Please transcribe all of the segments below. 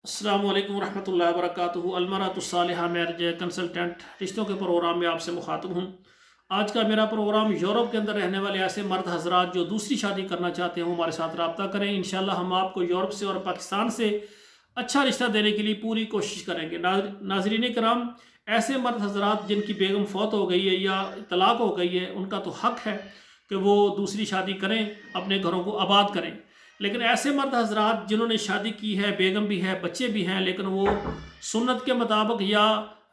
अस्सलाम वालेकुम रहमतुल्लाहि व बरकातुहू। अलमरअतुस्सालिहा मैरिज कंसल्टेंट रिश्तों के प्रोग्राम में आपसे मुखातब हूँ। आज का मेरा प्रोग्राम यूरोप के अंदर रहने वाले ऐसे मर्द हजरात जो दूसरी शादी करना चाहते हैं वो हमारे साथ रब्ता करें। इंशाल्लाह हम आपको यूरोप से और पाकिस्तान से अच्छा रिश्ता देने के लिए पूरी कोशिश करेंगे। नाजरीन कराम, ऐसे मर्द हजरात जिनकी बेगम फौत हो गई है या तलाक हो गई है, उनका तो हक है कि वो दूसरी शादी करें, अपने घरों को आबाद करें। लेकिन ऐसे मर्द हजरात जिन्होंने शादी की है, बेगम भी है, बच्चे भी हैं, लेकिन वो सुन्नत के मुताबिक या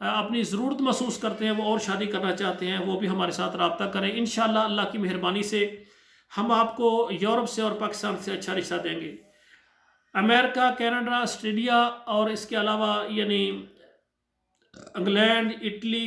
अपनी ज़रूरत महसूस करते हैं, वो और शादी करना चाहते हैं, वो भी हमारे साथ रब्ता करें। इंशाअल्लाह अल्लाह की मेहरबानी से हम आपको यूरोप से और पाकिस्तान से अच्छा रिश्ता देंगे। अमेरिका, कनाडा, ऑस्ट्रेलिया और इसके अलावा यानी इंग्लैंड, इटली,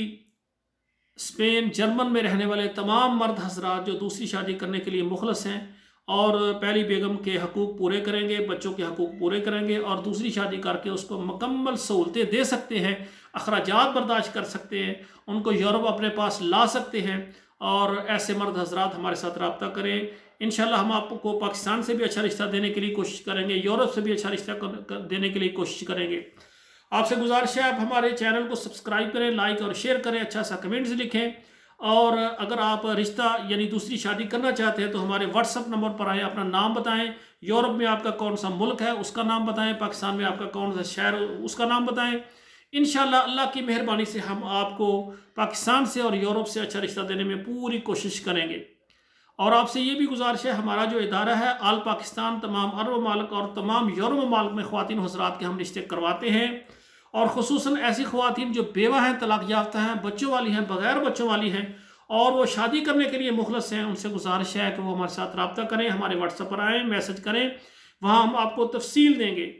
स्पेन, जर्मन में रहने वाले तमाम मर्द हजरात जो दूसरी शादी करने के लिए मुखलस हैं और पहली बेगम के हकूक़ पूरे करेंगे, बच्चों के हकूक़ पूरे करेंगे और दूसरी शादी करके उसको मुकम्मल सहूलतें दे सकते हैं, अखराजात बर्दाश्त कर सकते हैं, उनको यूरोप अपने पास ला सकते हैं। और ऐसे मर्द हजरात हमारे साथ रब्ता करें। इंशाल्लाह हम आपको पाकिस्तान से भी अच्छा रिश्ता देने के लिए कोशिश करेंगे, यूरोप से भी अच्छा रिश्ता देने के लिए कोशिश करेंगे। आपसे गुजारिश है आप हमारे चैनल को सब्सक्राइब करें, लाइक और शेयर करें, अच्छा सा कमेंट्स लिखें। और अगर आप रिश्ता यानी दूसरी शादी करना चाहते हैं तो हमारे व्हाट्सअप नंबर पर आएँ, अपना नाम बताएं, यूरोप में आपका कौन सा मुल्क है उसका नाम बताएं, पाकिस्तान में आपका कौन सा शहर उसका नाम बताएं। इंशाल्लाह अल्लाह की मेहरबानी से हम आपको पाकिस्तान से और यूरोप से अच्छा रिश्ता देने में पूरी कोशिश करेंगे। और आपसे ये भी गुजारिश है, हमारा जो इदारा है आल पाकिस्तान तमाम अरब ममालिक और तमाम यूरोप ममालिक में ख़वातीन हज़रात के हम रिश्ते करवाते हैं। और ख़ुसूसन ऐसी ख़वातीन जो बेवा हैं, तलाक याफ्ता हैं, बच्चों वाली हैं, बग़ैर बच्चों वाली हैं और वो शादी करने के लिए मुखलस हैं, उनसे गुजारिश है कि वो हमारे साथ रब्ता करें, हमारे व्हाट्सएप पर आएँ, मैसेज करें, वहाँ हम आपको तफसील देंगे।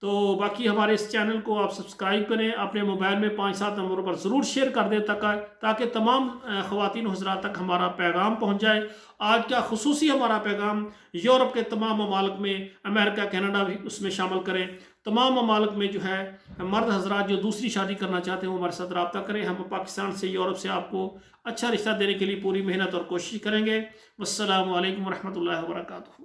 तो बाकी हमारे इस चैनल को आप सब्सक्राइब करें, अपने मोबाइल में 5-7 नंबरों पर ज़रूर शेयर कर दें ताकि तमाम ख़वातीन हज़रात तक हमारा पैगाम पहुँच जाए। आज का ख़ुसूसी हमारा पैगाम यूरोप के तमाम ममालिक में, अमेरिका, कनाडा भी उसमें शामिल करें, तमाम ममालिक में जो है मर्द हज़रात जो दूसरी शादी करना चाहते हैं वो हमारे साथ रब्ता करें। हम पाकिस्तान से यूरोप से आपको अच्छा रिश्ता देने के लिए पूरी मेहनत और कोशिश करेंगे। वस्सलामु अलैकुम रहमतुल्लाहि व बरकातुहू।